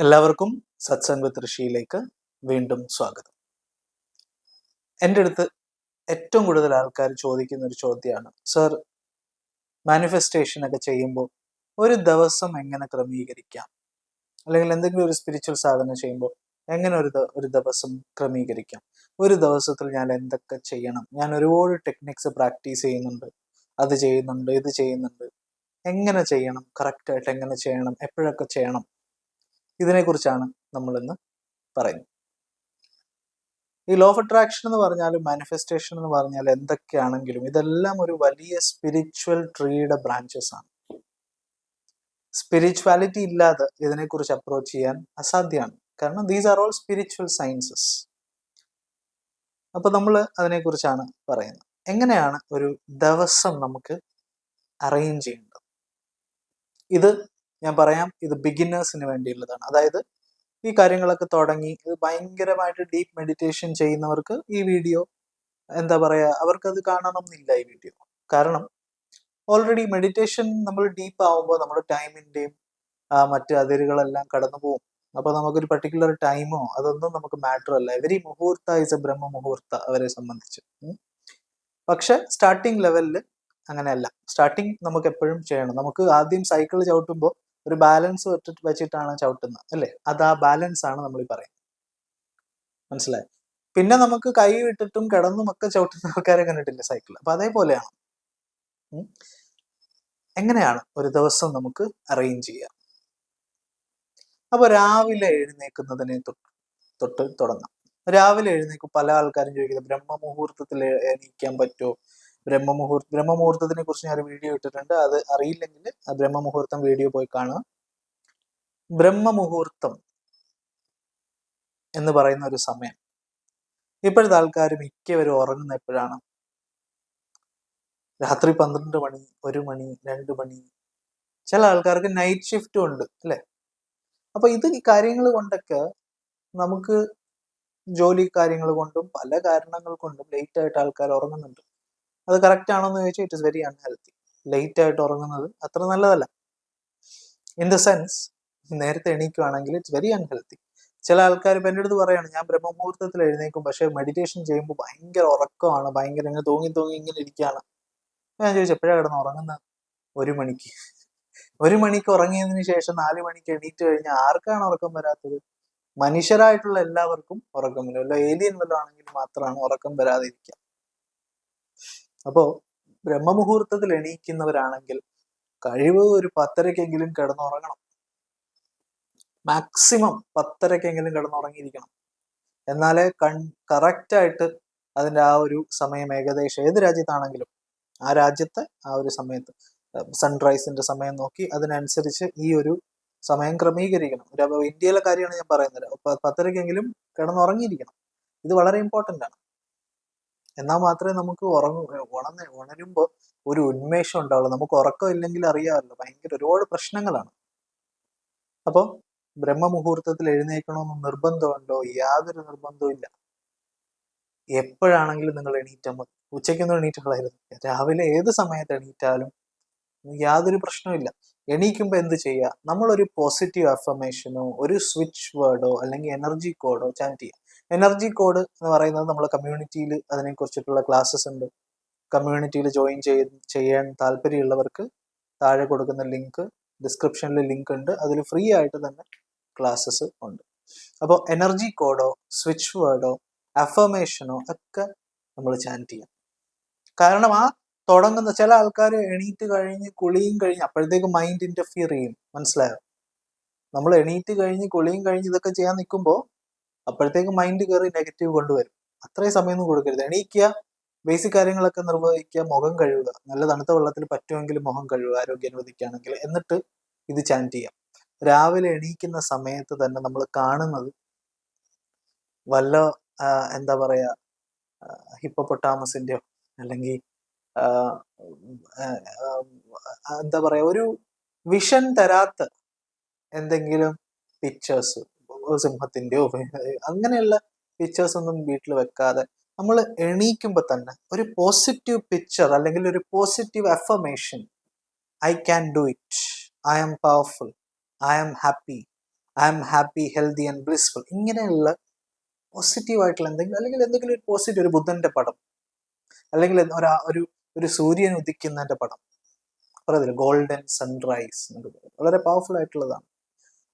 എല്ലാവർക്കും സത്സംഗ് വിത്ത് ഋഷിയിലേക്ക് വീണ്ടും സ്വാഗതം. എൻ്റെ അടുത്ത് ഏറ്റവും കൂടുതൽ ആൾക്കാർ ചോദിക്കുന്ന ഒരു ചോദ്യമാണ്, സർ, മാനിഫെസ്റ്റേഷൻ ഒക്കെ ചെയ്യുമ്പോൾ ഒരു ദിവസം എങ്ങനെ ക്രമീകരിക്കാം, അല്ലെങ്കിൽ എന്തെങ്കിലും ഒരു സ്പിരിച്വൽ സാധന ചെയ്യുമ്പോൾ എങ്ങനെ ഒരു ദിവസം ക്രമീകരിക്കാം, ഒരു ദിവസത്തിൽ ഞാൻ എന്തൊക്കെ ചെയ്യണം, ഞാൻ ഒരുപാട് ടെക്നിക്സ് പ്രാക്ടീസ് ചെയ്യുന്നുണ്ട്, അത് ചെയ്യുന്നുണ്ട്, ഇത് ചെയ്യുന്നുണ്ട്, എങ്ങനെ ചെയ്യണം, കറക്റ്റായിട്ട് എങ്ങനെ ചെയ്യണം, എപ്പോഴൊക്കെ ചെയ്യണം, ഇതിനെക്കുറിച്ചാണ് നമ്മളിന്ന് പറയുന്നത്. ഈ ലോ ഓഫ് അട്രാക്ഷൻ എന്ന് പറഞ്ഞാലും മാനിഫെസ്റ്റേഷൻ എന്ന് പറഞ്ഞാലും എന്തൊക്കെയാണെങ്കിലും ഇതെല്ലാം ഒരു വലിയ സ്പിരിച്വൽ ട്രീയുടെ ബ്രാഞ്ചസ് ആണ്. സ്പിരിച്വാലിറ്റി ഇല്ലാതെ ഇതിനെക്കുറിച്ച് അപ്രോച്ച് ചെയ്യാൻ അസാധ്യമാണ്. കാരണം these are all spiritual sciences. അപ്പൊ നമ്മൾ അതിനെക്കുറിച്ചാണ് പറയുന്നത്. എങ്ങനെയാണ് ഒരു ദിവസം നമുക്ക് അറേഞ്ച് ചെയ്യേണ്ടത്? ഇത് ഞാൻ പറയാം, ഇത് ബിഗിനേഴ്സിന് വേണ്ടിയുള്ളതാണ്. അതായത് ഈ കാര്യങ്ങളൊക്കെ തുടങ്ങി ഇത് ഭയങ്കരമായിട്ട് ഡീപ്പ് മെഡിറ്റേഷൻ ചെയ്യുന്നവർക്ക് ഈ വീഡിയോ എന്താ പറയുക, അവർക്കത് കാണണം എന്നില്ല ഈ വീഡിയോ. കാരണം ഓൾറെഡി മെഡിറ്റേഷൻ നമ്മൾ ഡീപ്പ് ആവുമ്പോൾ നമ്മുടെ ടൈമിൻ്റെയും മറ്റ് അതിരുകളെല്ലാം കടന്നു പോകും. അപ്പോൾ നമുക്കൊരു പർട്ടിക്കുലർ ടൈമോ അതൊന്നും നമുക്ക് മാറ്റർ അല്ല. എവരി മുഹൂർത്ത ഇസ് എ ബ്രഹ്മ മുഹൂർത്ത അവരെ സംബന്ധിച്ച്. പക്ഷെ സ്റ്റാർട്ടിങ് ലെവലിൽ അങ്ങനെയല്ല. സ്റ്റാർട്ടിങ് നമുക്ക് എപ്പോഴും ചെയ്യണം. നമുക്ക് ആദ്യം സൈക്കിൾ ചവിട്ടുമ്പോൾ ഒരു ബാലൻസ് വെച്ചിട്ടാണ് ചവിട്ടുന്നത്, അല്ലേ? അത് ആ ബാലൻസ് ആണ് നമ്മൾ ഈ പറയുന്നത്. മനസ്സിലായി? പിന്നെ നമുക്ക് കൈ വിട്ടിട്ടും കിടന്നും ഒക്കെ ചവിട്ടുന്ന ആൾക്കാരെ കണ്ടിട്ടില്ല സൈക്കിൾ. അപ്പൊ അതേപോലെയാണ്. എങ്ങനെയാണ് ഒരു ദിവസം നമുക്ക് അറേഞ്ച് ചെയ്യാം? അപ്പൊ രാവിലെ എഴുന്നേൽക്കുന്നതിനെ തൊട്ട് തുടങ്ങാം. രാവിലെ എഴുന്നേൽക്കും പല ആൾക്കാരും ചോദിക്കുന്നത്, ബ്രഹ്മമുഹൂർത്തത്തിൽ എണീക്കാൻ പറ്റുമോ? ബ്രഹ്മമുഹൂർത്തത്തിനെ കുറിച്ച് ഞാൻ ഒരു വീഡിയോ ഇട്ടിട്ടുണ്ട്. അത് അറിയില്ലെങ്കിൽ ആ ബ്രഹ്മമുഹൂർത്തം വീഡിയോ പോയി കാണുക. ബ്രഹ്മമുഹൂർത്തം എന്ന് പറയുന്ന ഒരു സമയം, ഇപ്പോഴത്തെ ആൾക്കാർ മിക്കവരും ഉറങ്ങുന്ന എപ്പോഴാണ്? രാത്രി 12 മണി, 1 മണി, 2 മണി. ചില ആൾക്കാർക്ക് നൈറ്റ് ഷിഫ്റ്റും ഉണ്ട്, അല്ലെ? അപ്പൊ ഈ കാര്യങ്ങൾ കൊണ്ടൊക്കെ നമുക്ക് ജോലി കാര്യങ്ങൾ കൊണ്ടും പല കാരണങ്ങൾ കൊണ്ടും ലേറ്റ് ആയിട്ട് ആൾക്കാർ ഉറങ്ങുന്നുണ്ട്. അത് കറക്റ്റ് ആണോ എന്ന് ചോദിച്ചാൽ it is very unhealthy. Late ആയിട്ട് ഉറങ്ങുന്നത് അത്ര നല്ലതല്ല. ഇൻ ദ സെൻസ്, നേരത്തെ എണീക്കുവാണെങ്കിൽ ഇറ്റ്സ് വെരി അൺഹെൽത്തി. ചില ആൾക്കാർ ഇപ്പം എൻ്റെ അടുത്ത് പറയാണ്, ഞാൻ ബ്രഹ്മമുഹൂർത്തത്തിൽ എഴുന്നേക്കും, പക്ഷെ മെഡിറ്റേഷൻ ചെയ്യുമ്പോൾ ഭയങ്കര ഉറക്കമാണ്, ഭയങ്കര ഇങ്ങനെ തൂങ്ങി ഇങ്ങനെ ഇരിക്കുകയാണ്. ഞാൻ ചോദിച്ചു, എപ്പോഴാണ് കിടന്ന് ഉറങ്ങുന്നത്? 1 മണിക്ക്. 1 മണിക്ക് ഉറങ്ങിയതിന് ശേഷം 4 മണിക്ക് എണീറ്റ് കഴിഞ്ഞാൽ ആർക്കാണ് ഉറക്കം വരാത്തത്? മനുഷ്യരായിട്ടുള്ള എല്ലാവർക്കും ഉറക്കം വരും. വല്ല ഏലിയൻ വല്ലതും ആണെങ്കിൽ മാത്രമാണ് ഉറക്കം വരാതിരിക്കുക. അപ്പോ ബ്രഹ്മമുഹൂർത്തത്തിൽ എണീക്കുന്നവരാണെങ്കിൽ കഴിവ് ഒരു 10:30-ക്കെങ്കിലും കിടന്നുറങ്ങണം. മാക്സിമം 10:30-ക്കെങ്കിലും കിടന്നുറങ്ങിയിരിക്കണം. എന്നാലേ കറക്റ്റായിട്ട് അതിൻ്റെ ആ ഒരു സമയം ഏകദേശം ഏത് രാജ്യത്താണെങ്കിലും ആ രാജ്യത്തെ ആ ഒരു സമയത്ത് സൺറൈസിന്റെ സമയം നോക്കി അതിനനുസരിച്ച് ഈ ഒരു സമയം ക്രമീകരിക്കണം. ഇന്ത്യയിലെ കാര്യമാണ് ഞാൻ പറയുന്നത്. 10:30-ക്കെങ്കിലും കിടന്നുറങ്ങിയിരിക്കണം. ഇത് വളരെ ഇമ്പോർട്ടൻ്റ് ആണ്. എന്നാൽ മാത്രമേ നമുക്ക് ഉണരുമ്പോൾ ഒരു ഉന്മേഷം ഉണ്ടാവുള്ളൂ. നമുക്ക് ഉറക്കം ഇല്ലെങ്കിൽ അറിയാമല്ലോ, ഭയങ്കര ഒരുപാട് പ്രശ്നങ്ങളാണ്. അപ്പോൾ ബ്രഹ്മമുഹൂർത്തത്തിൽ എഴുന്നേൽക്കണമെന്ന് നിർബന്ധമുണ്ടോ? യാതൊരു നിർബന്ധവും ഇല്ല. എപ്പോഴാണെങ്കിലും നിങ്ങൾ എണീറ്റാൽ മതി. ഉച്ചയ്ക്കൊന്നും എണീറ്റുകളായിരുന്നു, രാവിലെ ഏത് സമയത്ത് എണീറ്റാലും യാതൊരു പ്രശ്നമില്ല. എണീക്കുമ്പോൾ എന്ത് ചെയ്യുക? നമ്മളൊരു പോസിറ്റീവ് അഫർമേഷനോ ഒരു സ്വിച്ച് വേർഡോ അല്ലെങ്കിൽ എനർജി കോഡോ ചാൻറ്റ് ചെയ്യുക. എനർജി കോഡ് എന്ന് പറയുന്നത് നമ്മളെ കമ്മ്യൂണിറ്റിയിൽ അതിനെക്കുറിച്ചിട്ടുള്ള ക്ലാസ്സസ് ഉണ്ട്. കമ്മ്യൂണിറ്റിയിൽ ജോയിൻ ചെയ്യാൻ താല്പര്യമുള്ളവർക്ക് താഴെ കൊടുക്കുന്ന ലിങ്ക്, ഡിസ്ക്രിപ്ഷനിൽ ലിങ്ക് ഉണ്ട്. അതിൽ ഫ്രീ ആയിട്ട് തന്നെ ക്ലാസ്സസ് ഉണ്ട്. അപ്പോൾ എനർജി കോഡോ സ്വിച്ച് വേർഡോ അഫർമേഷനോ ഒക്കെ നമ്മൾ ചാൻറ്റ് ചെയ്യാം. കാരണം ആ തുടങ്ങുന്ന ചില ആൾക്കാർ എണീറ്റ് കഴിഞ്ഞ് കുളിയും കഴിഞ്ഞ് അപ്പോഴത്തേക്ക് മൈൻഡ് ഇന്റർഫിയർ ചെയ്യും. മനസ്സിലായോ? നമ്മൾ എണീറ്റ് കഴിഞ്ഞ് കുളിയും കഴിഞ്ഞ് ഇതൊക്കെ ചെയ്യാൻ നിൽക്കുമ്പോൾ അപ്പോഴത്തേക്ക് മൈൻഡ് കയറി നെഗറ്റീവ് കൊണ്ടുവരും. അത്രയും സമയമൊന്നും കൊടുക്കരുത്. എണീക്കുക, ബേസിക് കാര്യങ്ങളൊക്കെ നിർവഹിക്കുക, മുഖം കഴുകുക, നല്ല തണുത്ത വെള്ളത്തിൽ പറ്റുമെങ്കിൽ മുഖം കഴുകുക ആരോഗ്യം അനുവദിക്കുകയാണെങ്കിൽ, എന്നിട്ട് ഇത് ചാൻറ്റ് ചെയ്യാം. രാവിലെ എണീക്കുന്ന സമയത്ത് തന്നെ നമ്മൾ കാണുന്നത് വല്ല എന്താ പറയാ, ഹിപ്പോപ്പൊട്ടാമസിന്റെയോ അല്ലെങ്കിൽ എന്താ പറയാ, ഒരു വിഷൻ തരാത്ത എന്തെങ്കിലും പിക്ചേഴ്സ്, സിംഹത്തിന്റെയോ അങ്ങനെയുള്ള പിക്ചേഴ്സ് ഒന്നും വീട്ടിൽ വെക്കാതെ നമ്മൾ എണീക്കുമ്പോൾ തന്നെ ഒരു പോസിറ്റീവ് പിക്ചർ അല്ലെങ്കിൽ ഒരു positive affirmation, I can do it, I am powerful, I am happy, I am happy, healthy and blissful. ഇങ്ങനെയുള്ള പോസിറ്റീവ് ആയിട്ടുള്ള എന്തെങ്കിലും, അല്ലെങ്കിൽ എന്തെങ്കിലും ഒരു പോസിറ്റീവ്, ഒരു ബുദ്ധന്റെ പടം, അല്ലെങ്കിൽ ഒരു ഒരു സൂര്യൻ ഉദിക്കുന്നതിന്റെ പടം പറയത്തില്ല, ഗോൾഡൻ സൺറൈസ്, വളരെ പവർഫുൾ ആയിട്ടുള്ളതാണ്.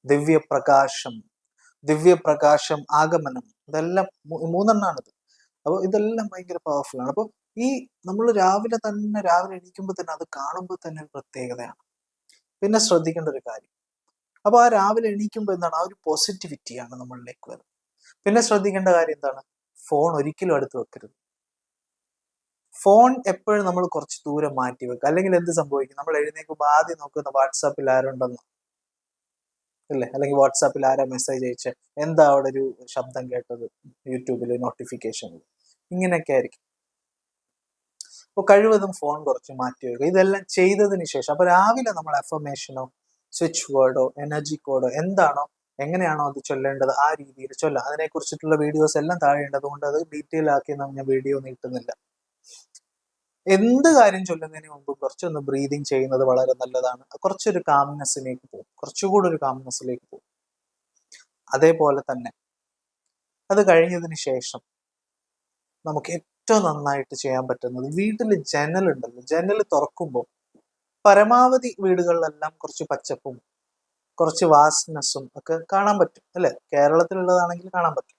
ദിവ്യപ്രകാശം, ദിവ്യപ്രകാശം, ആഗമനം, ഇതെല്ലാം മൂന്നെണ്ണാണിത്. അപ്പോൾ ഇതെല്ലാം ഭയങ്കര പവർഫുൾ ആണ്. അപ്പോൾ ഈ നമ്മൾ രാവിലെ എണീക്കുമ്പോൾ തന്നെ അത് കാണുമ്പോൾ തന്നെ ഒരു പ്രത്യേകതയാണ്. പിന്നെ ശ്രദ്ധിക്കേണ്ട ഒരു കാര്യം, അപ്പോൾ ആ രാവിലെ എണീക്കുമ്പോൾ എന്താണ്, ആ ഒരു പോസിറ്റിവിറ്റിയാണ് നമ്മളിലേക്ക് വരുന്നത്. പിന്നെ ശ്രദ്ധിക്കേണ്ട കാര്യം എന്താണ്, ഫോൺ ഒരിക്കലും അടുത്ത് വെക്കരുത്. ഫോൺ എപ്പോഴും നമ്മൾ കുറച്ച് ദൂരം മാറ്റി വെക്കുക. അല്ലെങ്കിൽ എന്ത് സംഭവിക്കും, നമ്മൾ എഴുന്നേൽക്കുമ്പോൾ ആദ്യം നോക്കുന്ന വാട്സാപ്പിൽ ആരുണ്ടെന്ന്, അല്ലേ? അല്ലെങ്കിൽ വാട്സാപ്പിൽ ആരാ മെസ്സേജ് അയച്ച്, എന്താ അവിടെ ഒരു ശബ്ദം കേട്ടത്, യൂട്യൂബിൽ നോട്ടിഫിക്കേഷൻ, ഇങ്ങനെയൊക്കെ ആയിരിക്കും. അപ്പോൾ കഴിവതും ഫോൺ കുറച്ച് മാറ്റി വെക്കുക. ഇതെല്ലാം ചെയ്തതിന് ശേഷം അപ്പോൾ രാവിലെ നമ്മൾ അഫർമേഷനോ സ്വിച്ച് വേർഡോ എനർജി കോഡോ എന്താണോ, എങ്ങനെയാണോ അത് ചൊല്ലേണ്ടത് ആ രീതിയിൽ ചൊല്ലാം. അതിനെക്കുറിച്ചിട്ടുള്ള വീഡിയോസ് എല്ലാം താഴെയുണ്ട്, അതുകൊണ്ട് അത് ഡീറ്റെയിൽ ആക്കി ഞാൻ വീഡിയോ നീട്ടുന്നില്ല. എന്ത് കാര്യം ചൊല്ലുന്നതിന് മുമ്പ് കുറച്ചൊന്ന് ബ്രീതിങ് ചെയ്യുന്നത് വളരെ നല്ലതാണ്. കുറച്ചൊരു കാംനെസ്സിലേക്ക് പോകും, കുറച്ചുകൂടി ഒരു കാംനെസ്സിലേക്ക് പോകും. അതേപോലെ തന്നെ അത് കഴിഞ്ഞതിന് ശേഷം നമുക്ക് ഏറ്റവും നന്നായിട്ട് ചെയ്യാൻ പറ്റുന്നത്, വീട്ടിൽ ജനലുണ്ടല്ലോ, ജനൽ തുറക്കുമ്പോൾ പരമാവധി വീടുകളിലെല്ലാം കുറച്ച് പച്ചപ്പും കുറച്ച് വാസ്നസ്സും ഒക്കെ കാണാൻ പറ്റും, അല്ലെ? കേരളത്തിലുള്ളതാണെങ്കിൽ കാണാൻ പറ്റും.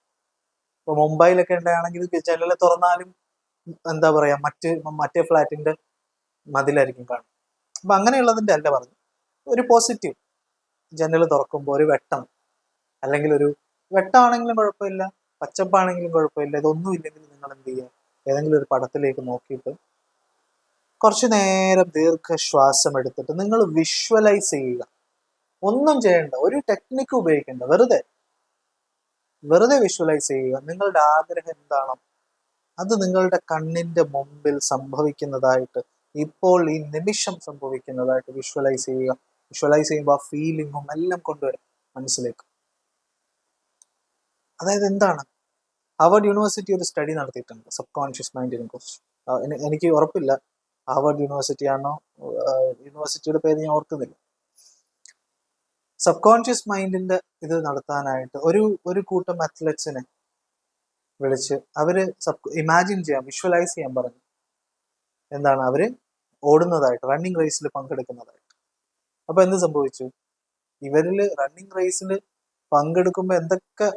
ഇപ്പൊ മുംബൈയിലൊക്കെ ഉണ്ടാണെങ്കിൽ ജനൽ തുറന്നാലും എന്താ പറയാ, മറ്റേ ഫ്ലാറ്റിന്റെ മതിലായിരിക്കും കാണും. അപ്പൊ അങ്ങനെയുള്ളതിന്റെ അല്ല പറഞ്ഞു, ഒരു പോസിറ്റീവ്, ജനൽ തുറക്കുമ്പോൾ ഒരു വെട്ടം, അല്ലെങ്കിൽ ഒരു വെട്ടമാണെങ്കിലും കുഴപ്പമില്ല, പച്ചപ്പാണെങ്കിലും കുഴപ്പമില്ല, ഇതൊന്നും ഇല്ലെങ്കിൽ നിങ്ങൾ എന്ത് ചെയ്യുക, ഏതെങ്കിലും ഒരു പടത്തിലേക്ക് നോക്കിയിട്ട് കുറച്ചു നേരം ദീർഘശ്വാസം എടുത്തിട്ട് നിങ്ങൾ വിഷ്വലൈസ് ചെയ്യുക. ഒന്നും ചെയ്യേണ്ട, ഒരു ടെക്നിക്ക് ഉപയോഗിക്കേണ്ട, വെറുതെ വിഷ്വലൈസ് ചെയ്യുക. നിങ്ങളുടെ ആഗ്രഹം എന്താണോ അത് നിങ്ങളുടെ കണ്ണിന്റെ മുമ്പിൽ സംഭവിക്കുന്നതായിട്ട്, ഇപ്പോൾ ഈ നിമിഷം സംഭവിക്കുന്നതായിട്ട് വിഷ്വലൈസ് ചെയ്യുക. വിഷ്വലൈസ് ചെയ്യുമ്പോൾ ആ ഫീലിങ്ങും എല്ലാം കൊണ്ടുവരും മനസ്സിലേക്ക്. അതായത് എന്താണ്, ഹാർവർഡ് യൂണിവേഴ്സിറ്റി ഒരു സ്റ്റഡി നടത്തിയിട്ടുണ്ട് സബ് കോൺഷ്യസ് മൈൻഡിനെ കുറിച്ച്. എനിക്ക് ഉറപ്പില്ല ഹാർവർഡ് യൂണിവേഴ്സിറ്റി ആണോ, യൂണിവേഴ്സിറ്റിയുടെ പേര് ഞാൻ ഓർക്കുന്നില്ല. സബ് കോൺഷ്യസ് മൈൻഡിന്റെ ഇത് നടത്താനായിട്ട് ഒരു കൂട്ടം അത്ലറ്റ്സിനെ വിളിച്ച് അവര് ഇമാജിൻ ചെയ്യാൻ, വിഷ്വലൈസ് ചെയ്യാൻ പറഞ്ഞു. എന്താണ്, അവര് ഓടുന്നതായിട്ട്, റണ്ണിങ് റേസിൽ പങ്കെടുക്കുന്നതായിട്ട്. അപ്പൊ എന്ത് സംഭവിച്ചു, ഇവരിൽ റണ്ണിങ് റേസിൽ പങ്കെടുക്കുമ്പോൾ എന്തൊക്കെ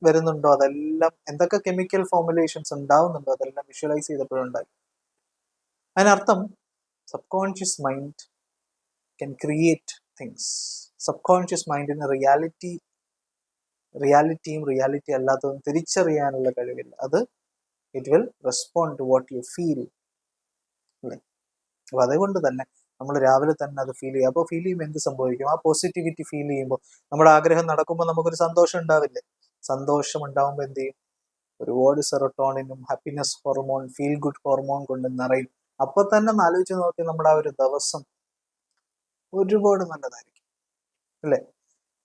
വരുന്നുണ്ടോ അതെല്ലാം, എന്തൊക്കെ കെമിക്കൽ ഫോർമുലേഷൻസ് ഉണ്ടാവുന്നുണ്ടോ അതെല്ലാം വിഷ്വലൈസ് ചെയ്തപ്പോഴുണ്ടായി. അതിനർത്ഥം subconscious mind can create things. Subconscious മൈൻഡിന് റിയാലിറ്റിയും റിയാലിറ്റി അല്ലാത്തതും തിരിച്ചറിയാനുള്ള കഴിവില്ല. അത് it will respond to what you feel, അല്ലേ? അപ്പൊ അതുകൊണ്ട് തന്നെ നമ്മൾ രാവിലെ തന്നെ അത് ഫീൽ ചെയ്യുക. അപ്പോൾ ഫീൽ ചെയ്യുമ്പോൾ എന്ത് സംഭവിക്കും, ആ പോസിറ്റിവിറ്റി ഫീൽ ചെയ്യുമ്പോൾ നമ്മുടെ ആഗ്രഹം നടക്കുമ്പോൾ നമുക്കൊരു സന്തോഷം ഉണ്ടാവില്ലേ? സന്തോഷം ഉണ്ടാവുമ്പോൾ എന്ത് ചെയ്യും, ഒരുപാട് സെറോട്ടോണിനും happiness hormone, feel good hormone കൊണ്ട് നിറയും. അപ്പൊ തന്നെ ആലോചിച്ച് നോക്കി, നമ്മുടെ ആ ഒരു ദിവസം ഒരുപാട് നല്ലതായിരിക്കും, അല്ലേ?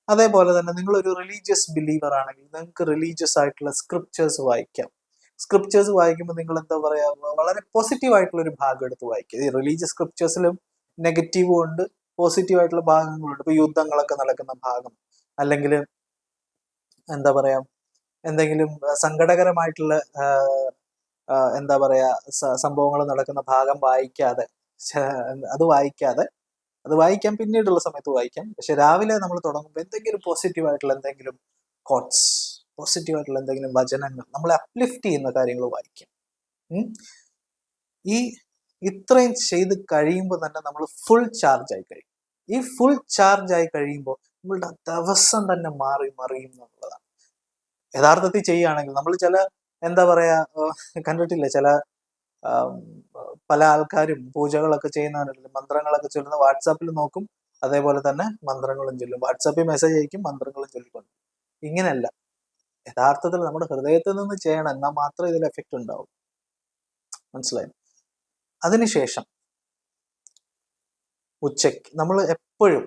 അതേപോലെ തന്നെ നിങ്ങൾ ഒരു റിലീജിയസ് ബിലീവർ ആണെങ്കിൽ നിങ്ങൾക്ക് റിലീജിയസ് ആയിട്ടുള്ള സ്ക്രിപ്റ്റേഴ്സ് വായിക്കാം. സ്ക്രിപ്റ്റേഴ്സ് വായിക്കുമ്പോൾ നിങ്ങൾ എന്താ പറയാ, വളരെ പോസിറ്റീവ് ആയിട്ടുള്ള ഒരു ഭാഗം എടുത്ത് വായിക്കുക. ഈ റിലീജിയസ് സ്ക്രിപ്റ്റേഴ്സിലും നെഗറ്റീവും ഉണ്ട്, പോസിറ്റീവ് ആയിട്ടുള്ള ഭാഗങ്ങളുണ്ട്. ഇപ്പൊ യുദ്ധങ്ങളൊക്കെ നടക്കുന്ന ഭാഗം, അല്ലെങ്കിൽ എന്താ പറയാ, എന്തെങ്കിലും സങ്കടകരമായിട്ടുള്ള എന്താ പറയാ സംഭവങ്ങൾ നടക്കുന്ന ഭാഗം വായിക്കാതെ, അത് വായിക്കാം, പിന്നീടുള്ള സമയത്ത് വായിക്കാം. പക്ഷെ രാവിലെ നമ്മൾ തുടങ്ങുമ്പോൾ എന്തെങ്കിലും പോസിറ്റീവ് ആയിട്ടുള്ള എന്തെങ്കിലും കോട്ട്സ്, പോസിറ്റീവ് ആയിട്ടുള്ള എന്തെങ്കിലും വചനങ്ങൾ, നമ്മളെ അപ്ലിഫ്റ്റ് ചെയ്യുന്ന കാര്യങ്ങൾ വായിക്കാം. ഈ ഇത്രയും ചെയ്ത് കഴിയുമ്പോൾ തന്നെ നമ്മൾ ഫുൾ ചാർജ് ആയി കഴിയും. ഈ ഫുൾ ചാർജ് ആയി കഴിയുമ്പോൾ നമ്മളുടെ ദിവസം തന്നെ മാറി മറിയും എന്നുള്ളതാണ്. യഥാർത്ഥത്തിൽ ചെയ്യുകയാണെങ്കിൽ നമ്മൾ എന്താ പറയാ, കണ്ടിട്ടില്ലേ, പല ആൾക്കാരും പൂജകളൊക്കെ ചെയ്യുന്നവരുണ്ട്, മന്ത്രങ്ങളൊക്കെ ചൊല്ലുന്ന വാട്സാപ്പിൽ നോക്കും, അതേപോലെ തന്നെ മന്ത്രങ്ങളും ചൊല്ലും. വാട്സാപ്പിൽ മെസ്സേജ് അയക്കും, മന്ത്രങ്ങളും ചൊല്ലിക്കൊണ്ട്. ഇങ്ങനെയല്ല, യഥാർത്ഥത്തിൽ നമ്മുടെ ഹൃദയത്തിൽ നിന്ന് ചെയ്യണം, എന്നാൽ മാത്രമേ ഇതിൽ എഫക്റ്റ് ഉണ്ടാവും. മനസ്സിലായി? അതിനുശേഷം ഉച്ചയ്ക്ക് നമ്മൾ എപ്പോഴും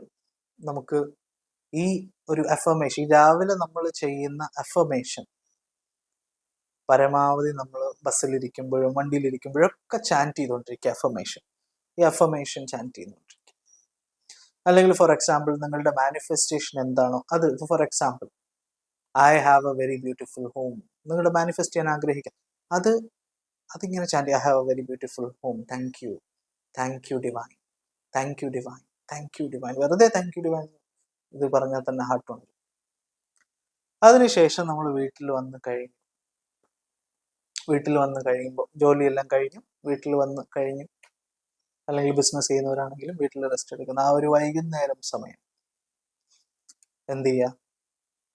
നമുക്ക് ഈ ഒരു അഫർമേഷൻ, രാവിലെ നമ്മൾ ചെയ്യുന്ന അഫർമേഷൻ പരമാവധി നമ്മൾ ബസ്സിലിരിക്കുമ്പോഴും വണ്ടിയിലിരിക്കുമ്പോഴും ഒക്കെ ചാൻറ്റ് ചെയ്തുകൊണ്ടിരിക്കുക. ഈ അഫർമേഷൻ ചാൻറ്റ് ചെയ്തുകൊണ്ടിരിക്കുക. അല്ലെങ്കിൽ ഫോർ എക്സാമ്പിൾ നിങ്ങളുടെ മാനിഫെസ്റ്റേഷൻ എന്താണോ അത്. For example I have a very beautiful home, നിങ്ങളുടെ മാനിഫെസ്റ്റ് ചെയ്യാൻ ആഗ്രഹിക്കാം, അത് അതിങ്ങനെ chant I have a very beautiful home, thank you, thank you divine, thank you divine, thank you divine, വെറുതെ താങ്ക് യു ഡിവൈൻ ഇത് പറഞ്ഞാൽ തന്നെ ഹാർട്ടുണ്ട്. അതിനുശേഷം നമ്മൾ വീട്ടിൽ വന്ന് കഴിയുമ്പോൾ ജോലിയെല്ലാം കഴിഞ്ഞു, വീട്ടിൽ വന്ന് കഴിഞ്ഞു, അല്ലെങ്കിൽ ബിസിനസ് ചെയ്യുന്നവരാണെങ്കിലും വീട്ടിൽ റെസ്റ്റ് എടുക്കുന്ന ആ ഒരു വൈകുന്നേരം സമയം എന്ത് ചെയ്യുക,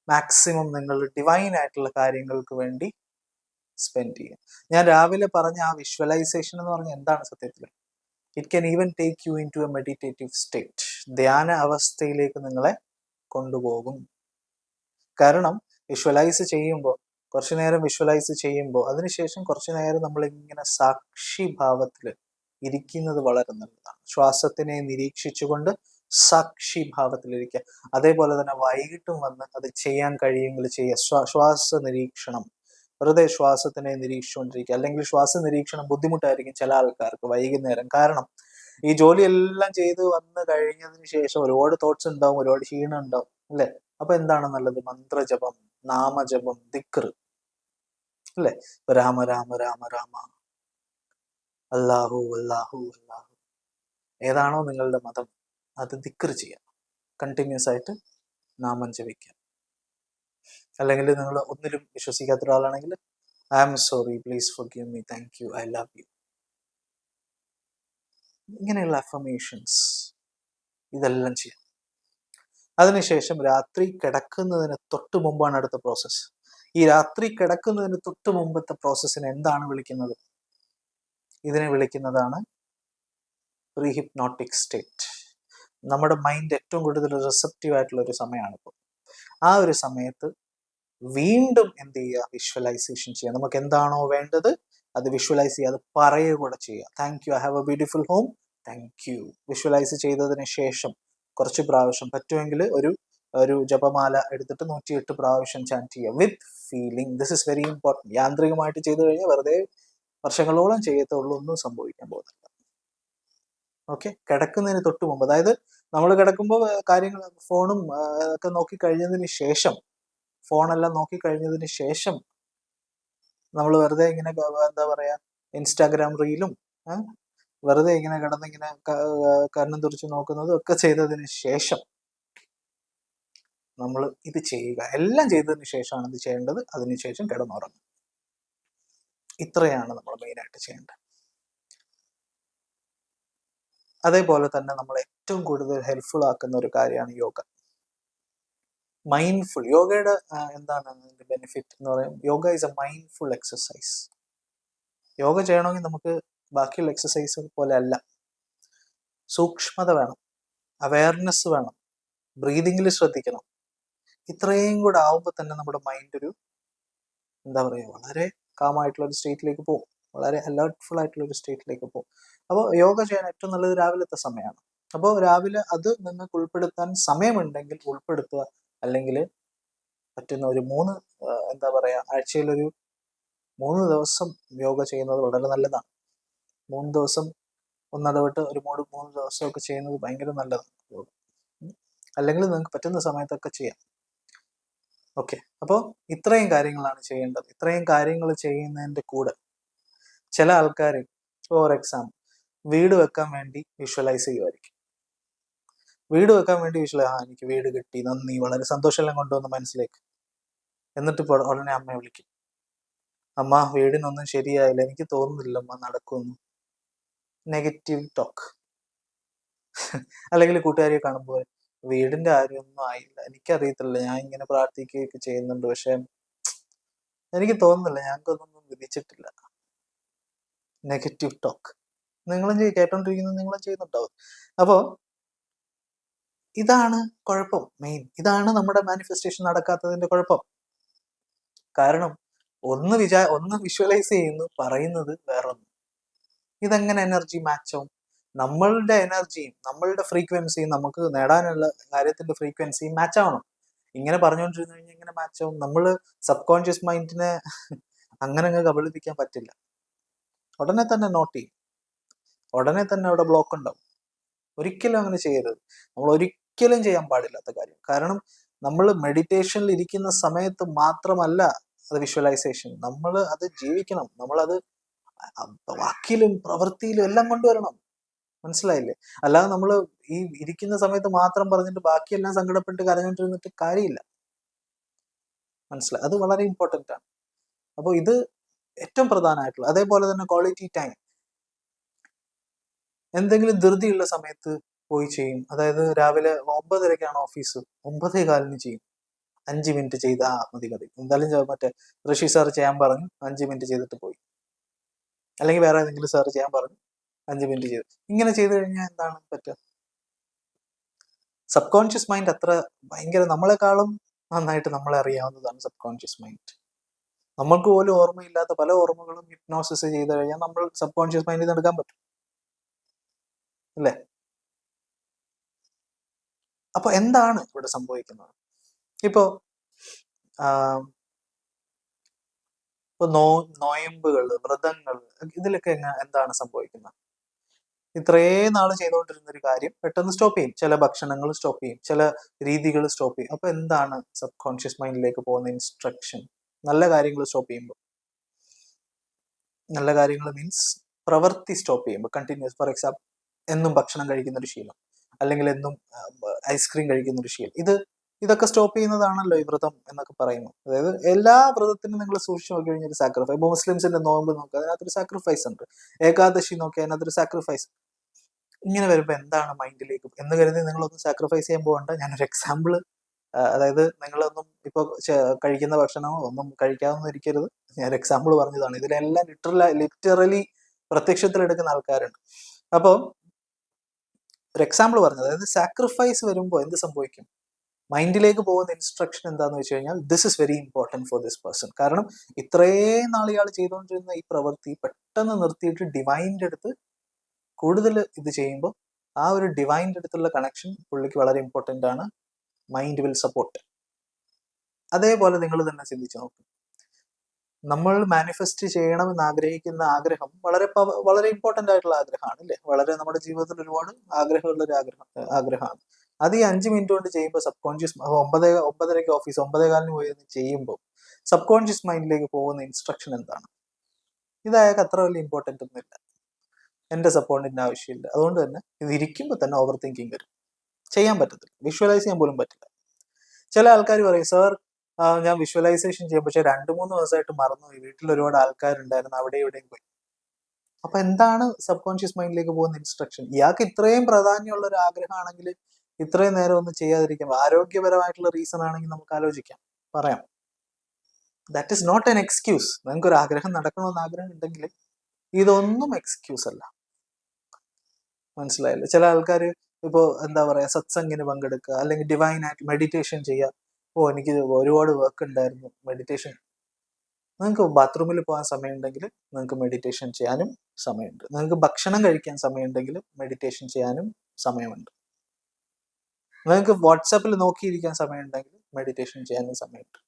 മാക്സിമം നിങ്ങൾ ഡിവൈൻ ആയിട്ടുള്ള കാര്യങ്ങൾക്ക് വേണ്ടി സ്പെൻഡ് ചെയ്യുക. ഞാൻ രാവിലെ പറഞ്ഞ ആ വിഷ്വലൈസേഷൻ എന്ന് പറഞ്ഞാൽ എന്താണ് സത്യത്തിൽ? It can even take you into a meditative state, ധ്യാന അവസ്ഥയിലേക്ക് നിങ്ങളെ കൊണ്ടുപോകും. കാരണം വിഷ്വലൈസ് ചെയ്യുമ്പോൾ, കുറച്ചു നേരം വിഷ്വലൈസ് ചെയ്യുമ്പോൾ അതിനുശേഷം കുറച്ചു നേരം നമ്മളിങ്ങനെ സാക്ഷിഭാവത്തിൽ ഇരിക്കുന്നത് വളരെ നല്ലതാണ്. ശ്വാസത്തിനെ നിരീക്ഷിച്ചുകൊണ്ട് സാക്ഷിഭാവത്തിലിരിക്കുക. അതേപോലെ തന്നെ വൈകിട്ടും വന്ന് അത് ചെയ്യാൻ കഴിയുമെങ്കിൽ ചെയ്യുക. ശ്വാസ നിരീക്ഷണം, വെറുതെ ശ്വാസത്തിനെ നിരീക്ഷിച്ചുകൊണ്ടിരിക്കുക. അല്ലെങ്കിൽ ശ്വാസ നിരീക്ഷണം ബുദ്ധിമുട്ടായിരിക്കും ചില ആൾക്കാർക്ക് വൈകുന്നേരം. കാരണം ഈ ജോലിയെല്ലാം ചെയ്ത് വന്ന് കഴിഞ്ഞതിന് ശേഷം ഒരുപാട് തോട്ട്സ് ഉണ്ടാവും, ഒരുപാട് ക്ഷീണം ഉണ്ടാവും, അല്ലെ? അപ്പൊ എന്താണ് നല്ലത്? മന്ത്രജപം, നാമജപം, ദിക്ർ, അല്ലെ? രാമ രാമ രാമ രാമ, അല്ലാഹു അല്ലാഹു അല്ലാഹു, ഏതാണോ നിങ്ങളുടെ മതം അത് ദിക്ർ ചെയ്യാം, കണ്ടിന്യൂസ് ആയിട്ട് നാമം ജപിക്കാം. അല്ലെങ്കിൽ നിങ്ങൾ ഒന്നിലും വിശ്വസിക്കാത്ത ഒരാളാണെങ്കിൽ I am sorry, please forgive me, thank you, I love you, ഇങ്ങനെയുള്ള അഫർമേഷൻസ് ഇതെല്ലാം ചെയ്യാം. അതിനുശേഷം രാത്രി കിടക്കുന്നതിന് തൊട്ട് മുമ്പാണ് അടുത്ത പ്രോസസ്സ്. ഈ രാത്രി കിടക്കുന്നതിന് തൊട്ട് മുമ്പത്തെ പ്രോസസ്സിനെ എന്താണ് വിളിക്കുന്നത്? ഇതിനെ വിളിക്കുന്നതാണ് പ്രീ ഹിപ്നോട്ടിക് സ്റ്റേറ്റ്. നമ്മുടെ മൈൻഡ് ഏറ്റവും കൂടുതൽ റിസപ്റ്റീവ് ആയിട്ടുള്ള ഒരു സമയമാണ് ഇപ്പോൾ. ആ ഒരു സമയത്ത് വീണ്ടും എന്ത് ചെയ്യുക? വിഷ്വലൈസേഷൻ ചെയ്യുക. നമുക്ക് എന്താണോ വേണ്ടത് അത് വിഷ്വലൈസ് ചെയ്യുക, അത് പറയുക കൂടെ ചെയ്യുക. Thank you, I have A beautiful home, thank U. Visualise ചെയ്തതിന് ശേഷം കുറച്ച് പ്രാവശ്യം പറ്റുമെങ്കിൽ ഒരു ജപമാല എടുത്തിട്ട് 108 പ്രാവശ്യം ചാൻറ്റ് ചെയ്യുക with feeling. This is very important. യാന്ത്രികമായിട്ട് ചെയ്തു കഴിഞ്ഞാൽ വെറുതെ വർഷങ്ങളോളം ചെയ്യത്തുള്ളൂ, ഒന്നും സംഭവിക്കാൻ പോകുന്നില്ല. ഓക്കെ, കിടക്കുന്നതിന് തൊട്ട് മുമ്പ്, അതായത് നമ്മൾ കിടക്കുമ്പോൾ കാര്യങ്ങൾ ഫോണും ഒക്കെ നോക്കി കഴിഞ്ഞതിന് ശേഷം, ഫോണെല്ലാം നോക്കി കഴിഞ്ഞതിന് ശേഷം നമ്മൾ വെറുതെ ഇങ്ങനെ എന്താ പറയാ ഇൻസ്റ്റാഗ്രാം റീലും വെറുതെ ഇങ്ങനെ കിടന്നിങ്ങനെ കണ്ണും തുറിച്ച് നോക്കുന്നതും ഒക്കെ ചെയ്തതിന് ശേഷം നമ്മൾ ഇത് ചെയ്യുക. എല്ലാം ചെയ്തതിന് ശേഷമാണ് ഇത് ചെയ്യേണ്ടത്. അതിനുശേഷം കിടന്നുറങ്ങും. ഇത്രയാണ് നമ്മൾ മെയിനായിട്ട് ചെയ്യേണ്ടത്. അതേപോലെ തന്നെ നമ്മൾ ഏറ്റവും കൂടുതൽ ഹെൽപ്ഫുൾ ആക്കുന്ന ഒരു കാര്യമാണ് യോഗ. മൈൻഡ്ഫുൾ യോഗയുടെ എന്താണ് അതിന്റെ ബെനിഫിറ്റ് എന്ന് പറയുന്നത്? Yoga is A mindful exercise. Yoga ചെയ്യണമെങ്കിൽ നമുക്ക് ബാക്കിയുള്ള എക്സസൈസ് പോലെ അല്ല. സൂക്ഷ്മത വേണം, അവയർനെസ് വേണം, ബ്രീതിങ്ങിൽ ശ്രദ്ധിക്കണം. ഇത്രയും കൂടെ ആവുമ്പോൾ തന്നെ നമ്മുടെ മൈൻഡ് ഒരു എന്താ പറയുക വളരെ കാമായിട്ടുള്ള ഒരു സ്റ്റേറ്റിലേക്ക് പോകും, വളരെ അലേർട്ട്ഫുൾ ആയിട്ടുള്ള ഒരു സ്റ്റേറ്റിലേക്ക് പോകും. അപ്പോൾ യോഗ ചെയ്യാൻ ഏറ്റവും നല്ലത് രാവിലത്തെ സമയമാണ്. അപ്പോൾ രാവിലെ അത് നിങ്ങൾക്ക് ഉൾപ്പെടുത്താൻ സമയമുണ്ടെങ്കിൽ ഉൾപ്പെടുത്തുക. അല്ലെങ്കിൽ പറ്റുന്ന ഒരു എന്താ പറയുക ആഴ്ചയിലൊരു 3 ദിവസം യോഗ ചെയ്യുന്നത് വളരെ നല്ലതാണ്. 3 ദിവസം ഒന്നിടവിട്ട് ഒരു 3 ദിവസമൊക്കെ ചെയ്യുന്നത് ഭയങ്കര നല്ലതാണ് യോഗ. അല്ലെങ്കിൽ നിങ്ങൾക്ക് പറ്റുന്ന സമയത്തൊക്കെ ചെയ്യാം. ഓക്കെ, അപ്പോൾ ഇത്രയും കാര്യങ്ങളാണ് ചെയ്യേണ്ടത്. ഇത്രയും കാര്യങ്ങൾ ചെയ്യുന്നതിൻ്റെ കൂടെ ചില ആൾക്കാർ ഫോർ എക്സാമ്പിൾ വീട് വെക്കാൻ വേണ്ടി വിഷ്വലൈസ് ചെയ്യുമായിരിക്കും. വീട് വെക്കാൻ വേണ്ടി എനിക്ക് വീട് കിട്ടി, നന്ദി, വളരെ സന്തോഷമെല്ലാം കൊണ്ടുവന്ന് മനസ്സിലേക്ക്. എന്നിട്ട് ഇപ്പോൾ ഉടനെ അമ്മയെ വിളിക്കും, അമ്മ വീടിനൊന്നും ശരിയായില്ല, എനിക്ക് തോന്നുന്നില്ല അമ്മ നടക്കുമെന്ന്. Negative talk. അല്ലെങ്കിൽ കൂട്ടുകാരിയെ കാണുമ്പോൾ വീടിന്റെ കാര്യമൊന്നും ആയില്ല, എനിക്കറിയത്തില്ല, ഞാൻ ഇങ്ങനെ പ്രാർത്ഥിക്കുകയൊക്കെ ചെയ്യുന്നുണ്ട്, പക്ഷെ എനിക്ക് തോന്നുന്നില്ല, ഞങ്ങൾക്കൊന്നും വിധിച്ചിട്ടില്ല. നെഗറ്റീവ് ടോക്ക് നിങ്ങളും കേട്ടോണ്ടിരിക്കുന്നത്, നിങ്ങളും ചെയ്യുന്നുണ്ടാവും. അപ്പോൾ ഇതാണ് കുഴപ്പം. മെയിൻ ഇതാണ് നമ്മുടെ മാനിഫെസ്റ്റേഷൻ നടക്കാത്തതിന്റെ കുഴപ്പം. കാരണം ഒന്ന് വിഷ്വലൈസ് ചെയ്യുന്നു, പറയുന്നത് വേറൊന്ന്. ഇതെങ്ങനെ എനർജി മാച്ച് ആവും? നമ്മളുടെ എനർജിയും നമ്മളുടെ ഫ്രീക്വൻസിയും നമുക്ക് നേടാനുള്ള കാര്യത്തിന്റെ ഫ്രീക്വൻസിയും മാച്ച് ആവണം. ഇങ്ങനെ പറഞ്ഞുകൊണ്ടിരുന്നു കഴിഞ്ഞാൽ ഇങ്ങനെ മാച്ച് ആവും? നമ്മൾ സബ് കോൺഷ്യസ് മൈൻഡിനെ അങ്ങനെ കബളിപ്പിക്കാൻ പറ്റില്ല. ഉടനെ തന്നെ നോട്ട് ചെയ്യും, ഉടനെ തന്നെ അവിടെ ബ്ലോക്ക് ഉണ്ടാവും. ഒരിക്കലും അങ്ങനെ ചെയ്യരുത്. നമ്മൾ ഒരിക്കലും ചെയ്യാൻ പാടില്ലാത്ത കാര്യം. കാരണം നമ്മൾ മെഡിറ്റേഷനിൽ ഇരിക്കുന്ന സമയത്ത് മാത്രമല്ല അത് വിഷ്വലൈസേഷൻ, നമ്മൾ അത് ജീവിക്കണം, നമ്മളത് വാക്കിലും പ്രവൃത്തിയിലും എല്ലാം കൊണ്ടുവരണം. മനസ്സിലായില്ലേ? അല്ലാതെ നമ്മൾ ഈ ഇരിക്കുന്ന സമയത്ത് മാത്രം പറഞ്ഞിട്ട് ബാക്കിയെല്ലാം സങ്കടപ്പെട്ട് കരഞ്ഞോണ്ടിരുന്നിട്ട് കാര്യമില്ല. മനസ്സിലായി? അത് വളരെ ഇമ്പോർട്ടൻ്റ് ആണ്. അപ്പോൾ ഇത് ഏറ്റവും പ്രധാനമായിട്ടുള്ള. അതേപോലെ തന്നെ ക്വാളിറ്റി ടൈം. എന്തെങ്കിലും ധൃതിയുള്ള സമയത്ത് പോയി ചെയ്യും. അതായത് രാവിലെ 9:30-ക്കാണ് ഓഫീസ്, 9:15 ചെയ്യും. 5 മിനിറ്റ് ചെയ്ത് മതി എന്തായാലും മറ്റേ ഋഷി സാർ ചെയ്യാൻ പറഞ്ഞു, 5 മിനിറ്റ് ചെയ്തിട്ട് പോയി. അല്ലെങ്കിൽ വേറെ ഏതെങ്കിലും സാർ ചെയ്യാൻ പറഞ്ഞു, 5 മിനിറ്റ് ചെയ്തു. ഇങ്ങനെ ചെയ്തു കഴിഞ്ഞാൽ എന്താണ് പറ്റുക? സബ് കോൺഷ്യസ് മൈൻഡ് അത്ര ഭയങ്കര, നമ്മളെക്കാളും നന്നായിട്ട് നമ്മളെ അറിയാവുന്നതാണ് സബ് കോൺഷ്യസ് മൈൻഡ്. നമ്മൾക്ക് പോലും ഓർമ്മയില്ലാത്ത പല ഓർമ്മകളും ഹിപ്നോസിസ് ചെയ്ത് കഴിഞ്ഞാൽ നമ്മൾ സബ് കോൺഷ്യസ് മൈൻഡിൽ നിന്ന് എടുക്കാൻ പറ്റും, അല്ലേ? അപ്പൊ എന്താണ് ഇവിടെ സംഭവിക്കുന്നത്? ഇപ്പോ നോയമ്പുകൾ, വ്രതങ്ങൾ, ഇതിലൊക്കെ എന്താണ് സംഭവിക്കുന്നത്? ഇത്രയും നാൾ ചെയ്തുകൊണ്ടിരുന്ന ഒരു കാര്യം പെട്ടെന്ന് സ്റ്റോപ്പ് ചെയ്യും. ചില ഭക്ഷണങ്ങൾ സ്റ്റോപ്പ് ചെയ്യും, ചില രീതികൾ സ്റ്റോപ്പ് ചെയ്യും. അപ്പൊ എന്താണ് സബ് കോൺഷ്യസ് മൈൻഡിലേക്ക് പോകുന്ന ഇൻസ്ട്രക്ഷൻ? നല്ല കാര്യങ്ങൾ സ്റ്റോപ്പ് ചെയ്യുമ്പോൾ, നല്ല കാര്യങ്ങൾ മീൻസ് പ്രവൃത്തി സ്റ്റോപ്പ് ചെയ്യുമ്പോൾ, കണ്ടിന്യൂസ്, ഫോർ എക്സാമ്പിൾ എന്നും ഭക്ഷണം കഴിക്കുന്ന ഒരു ശീലം, അല്ലെങ്കിൽ എന്നും ഐസ്ക്രീം കഴിക്കുന്ന ഒരു ശീലം, ഇതൊക്കെ സ്റ്റോപ്പ് ചെയ്യുന്നതാണല്ലോ ഈ വ്രതം എന്നൊക്കെ പറയുന്നത്. അതായത് എല്ലാ വ്രതത്തിനും നിങ്ങൾ സൂക്ഷിച്ച് നോക്കി കഴിഞ്ഞാൽ ഒരു സാക്രിഫൈസ്. ഇപ്പോൾ മുസ്ലിംസിന്റെ നോമ്പ് നോക്കുക, അതിനകത്തൊരു സാക്രിഫൈസ് ഉണ്ട്. ഏകാദശി നോക്കിയാൽ അതിനകത്തൊരു സാക്രിഫൈസ്. ഇങ്ങനെ വരുമ്പോൾ എന്താണ് മൈൻഡിലേക്ക് എന്ന് കരുതി നിങ്ങളൊന്നും സാക്രിഫൈസ് ചെയ്യാൻ പോകണ്ട. ഞാനൊരു എക്സാമ്പിൾ, അതായത് നിങ്ങളൊന്നും ഇപ്പോൾ കഴിക്കുന്ന ഭക്ഷണമോ ഒന്നും കഴിക്കാതൊന്നും ഇരിക്കരുത്. ഞാനൊരു എക്സാമ്പിൾ പറഞ്ഞതാണ്. ഇതിലെല്ലാം ലിറ്ററലി പ്രത്യക്ഷത്തിലെടുക്കുന്ന ആൾക്കാരുണ്ട്. അപ്പോൾ ഒരു എക്സാമ്പിൾ പറഞ്ഞത്, അതായത് സാക്രിഫൈസ് വരുമ്പോൾ എന്ത് സംഭവിക്കും? മൈൻഡിലേക്ക് പോകുന്ന ഇൻസ്ട്രക്ഷൻ എന്താണെന്ന് വെച്ച് കഴിഞ്ഞാൽ, this is very important for this person. കാരണം ഇത്രയും നാൾ ഇയാൾ ചെയ്തുകൊണ്ടിരുന്ന ഈ പ്രവൃത്തി പെട്ടെന്ന് നിർത്തിയിട്ട് ഡിവൈൻ്റെ അടുത്ത് കൂടുതൽ ഇത് ചെയ്യുമ്പോൾ ആ ഒരു ഡിവൈൻ്റെ അടുത്തുള്ള കണക്ഷൻ പുള്ളിക്ക് വളരെ ഇമ്പോർട്ടൻ്റ് ആണ്. Mind will support. അതേപോലെ നിങ്ങൾ തന്നെ ചിന്തിച്ചു നോക്കും. നമ്മൾ മാനിഫെസ്റ്റ് ചെയ്യണമെന്ന് ആഗ്രഹിക്കുന്ന ആഗ്രഹം വളരെ ഇമ്പോർട്ടൻ്റ് ആയിട്ടുള്ള ആഗ്രഹമാണ്, അല്ലേ? വളരെ നമ്മുടെ ജീവിതത്തിൽ ഒരുപാട് ആഗ്രഹമുള്ള ഒരു ആഗ്രഹമാണ്. അത് ഈ 5 മിനിറ്റ് കൊണ്ട് ചെയ്യുമ്പോൾ സബ് കോൺഷ്യസ് 9:30-ക്ക് ഓഫീസ് 9:15 പോയി ചെയ്യുമ്പോൾ സബ് കോൺഷ്യസ് മൈൻഡിലേക്ക് പോകുന്ന ഇൻസ്ട്രക്ഷൻ എന്താണ്? ഇതായാൽ അത്ര വലിയ ഇമ്പോർട്ടൻ്റ് ഒന്നുമില്ല, എൻ്റെ സപ്പോർട്ടിൻ്റെ ആവശ്യമില്ല. അതുകൊണ്ട് തന്നെ ഇത് ഇരിക്കുമ്പോൾ തന്നെ ഓവർ തിങ്കിങ് വരും, ചെയ്യാൻ പറ്റത്തില്ല, വിഷ്വലൈസ് ചെയ്യാൻ പോലും പറ്റില്ല. ചില ആൾക്കാർ പറയും, സാർ ഞാൻ വിഷ്വലൈസേഷൻ ചെയ്യും, പക്ഷെ 2-3 ദിവസമായിട്ട് മറന്നുപോയി, വീട്ടിൽ ഒരുപാട് ആൾക്കാരുണ്ടായിരുന്നു, അവിടെ ഇവിടെയും പോയി. അപ്പൊ എന്താണ് സബ് കോൺഷ്യസ് മൈൻഡിലേക്ക് പോകുന്ന ഇൻസ്ട്രക്ഷൻ? ഇയാൾക്ക് ഇത്രയും പ്രാധാന്യമുള്ള ഒരു ആഗ്രഹമാണെങ്കിൽ ഇത്രയും നേരം ഒന്നും ചെയ്യാതിരിക്കാം. ആരോഗ്യപരമായിട്ടുള്ള റീസൺ ആണെങ്കിൽ നമുക്ക് ആലോചിക്കാം, പറയാം. That is not an excuse. നിങ്ങൾക്ക് ഒരു ആഗ്രഹം നടക്കണമെന്ന് ആഗ്രഹം ഉണ്ടെങ്കിൽ ഇതൊന്നും എക്സ്ക്യൂസ് അല്ല. മനസ്സിലായില്ലേ? ചില ആൾക്കാർ ഇപ്പോൾ എന്താ പറയാ, സത്സംഗിന് പങ്കെടുക്കുക, അല്ലെങ്കിൽ ഡിവൈൻ ആയിട്ട് മെഡിറ്റേഷൻ ചെയ്യുക. എനിക്ക് ഒരുപാട് വർക്ക് ഉണ്ടായിരുന്നു, മെഡിറ്റേഷൻ. നിങ്ങൾക്ക് ബാത്റൂമിൽ പോകാൻ സമയമുണ്ടെങ്കിൽ നിങ്ങൾക്ക് മെഡിറ്റേഷൻ ചെയ്യാനും സമയമുണ്ട്. നിങ്ങൾക്ക് ഭക്ഷണം കഴിക്കാൻ സമയമുണ്ടെങ്കിൽ മെഡിറ്റേഷൻ ചെയ്യാനും സമയമുണ്ട്. നിങ്ങൾക്ക് വാട്സാപ്പിൽ നോക്കിയിരിക്കാൻ സമയമുണ്ടെങ്കിൽ മെഡിറ്റേഷൻ ചെയ്യാനും സമയമുണ്ട്.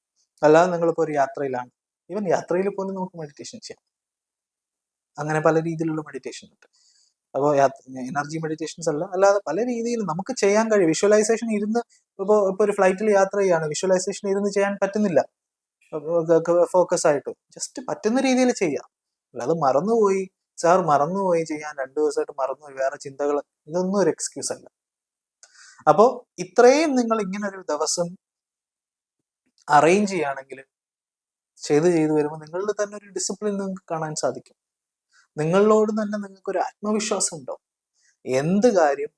അല്ലാതെ നിങ്ങളിപ്പോൾ ഒരു യാത്രയിലാണ്, ഈവൻ യാത്രയിൽ പോലും നമുക്ക് മെഡിറ്റേഷൻ ചെയ്യാം. അങ്ങനെ പല രീതിയിലുള്ള മെഡിറ്റേഷൻ ഉണ്ട്. അപ്പോൾ എനർജി മെഡിറ്റേഷൻസ് അല്ലാതെ പല രീതിയിൽ നമുക്ക് ചെയ്യാൻ കഴിയും. വിഷ്വലൈസേഷൻ ഇരുന്ന് ഇപ്പോൾ ഒരു ഫ്ലൈറ്റിൽ യാത്ര ചെയ്യാണ്, വിഷ്വലൈസേഷൻ ഇരുന്ന് ചെയ്യാൻ പറ്റുന്നില്ല ഫോക്കസ് ആയിട്ട്. ജസ്റ്റ് പറ്റുന്ന രീതിയിൽ ചെയ്യാം. അല്ലാതെ മറന്നുപോയി, സാർ മറന്നുപോയി ചെയ്യാൻ, 2 ദിവസമായിട്ട് മറന്നുപോയി, വേറെ ചിന്തകൾ, ഇതൊന്നും ഒരു എക്സ്ക്യൂസ് അല്ല. അപ്പോൾ ഇത്രയും നിങ്ങൾ ഇങ്ങനെ ഒരു ദിവസം അറേഞ്ച് ചെയ്യുകയാണെങ്കിൽ, ചെയ്ത് വരുമ്പോൾ നിങ്ങളിൽ തന്നെ ഒരു ഡിസിപ്ലിൻ നിങ്ങൾക്ക് കാണാൻ സാധിക്കും. നിങ്ങളോട് തന്നെ നിങ്ങൾക്കൊരു ആത്മവിശ്വാസം ഉണ്ടാവും. എന്ത് കാര്യം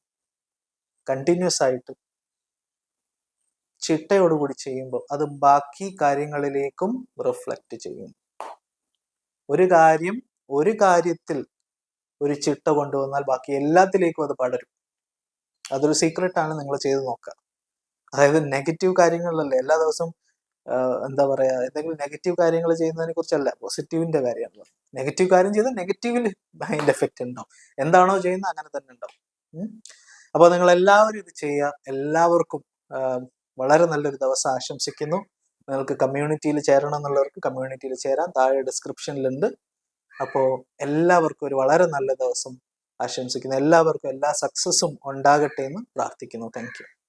കണ്ടിന്യൂസ് ആയിട്ട് ചിട്ടയോടുകൂടി ചെയ്യുമ്പോൾ അത് ബാക്കി കാര്യങ്ങളിലേക്കും റിഫ്ലക്റ്റ് ചെയ്യും. ഒരു കാര്യത്തിൽ ഒരു ചിട്ട കൊണ്ടുവന്നാൽ ബാക്കി എല്ലാത്തിലേക്കും അത് പടരും. അതൊരു സീക്രട്ടാണ്, നിങ്ങൾ ചെയ്ത് നോക്കുക. അതായത് നെഗറ്റീവ് കാര്യങ്ങളിലല്ല എല്ലാ ദിവസവും എന്താ പറയാ, എന്തെങ്കിലും നെഗറ്റീവ് കാര്യങ്ങൾ ചെയ്യുന്നതിനെ കുറിച്ചല്ല, പോസിറ്റീവിന്റെ കാര്യമാണല്ലോ. നെഗറ്റീവ് കാര്യം ചെയ്താൽ നെഗറ്റീവിൽ അതിന്റെ എഫക്റ്റ് ഉണ്ടാവും. എന്താണോ ചെയ്യുന്നത് അങ്ങനെ തന്നെ ഉണ്ടാവും. അപ്പോൾ നിങ്ങൾ എല്ലാവരും ഇത് ചെയ്യുക. എല്ലാവർക്കും വളരെ നല്ലൊരു ദിവസം ആശംസിക്കുന്നു. നിങ്ങൾക്ക് കമ്മ്യൂണിറ്റിയിൽ ചേരണം എന്നുള്ളവർക്ക് കമ്മ്യൂണിറ്റിയിൽ ചേരാം, താഴെ ഡിസ്ക്രിപ്ഷനിലുണ്ട്. അപ്പോൾ എല്ലാവർക്കും ഒരു വളരെ നല്ല ദിവസം ആശംസിക്കുന്നു. എല്ലാവർക്കും എല്ലാ സക്സസ്സും ഉണ്ടാകട്ടെ എന്ന് പ്രാർത്ഥിക്കുന്നു. Thank you.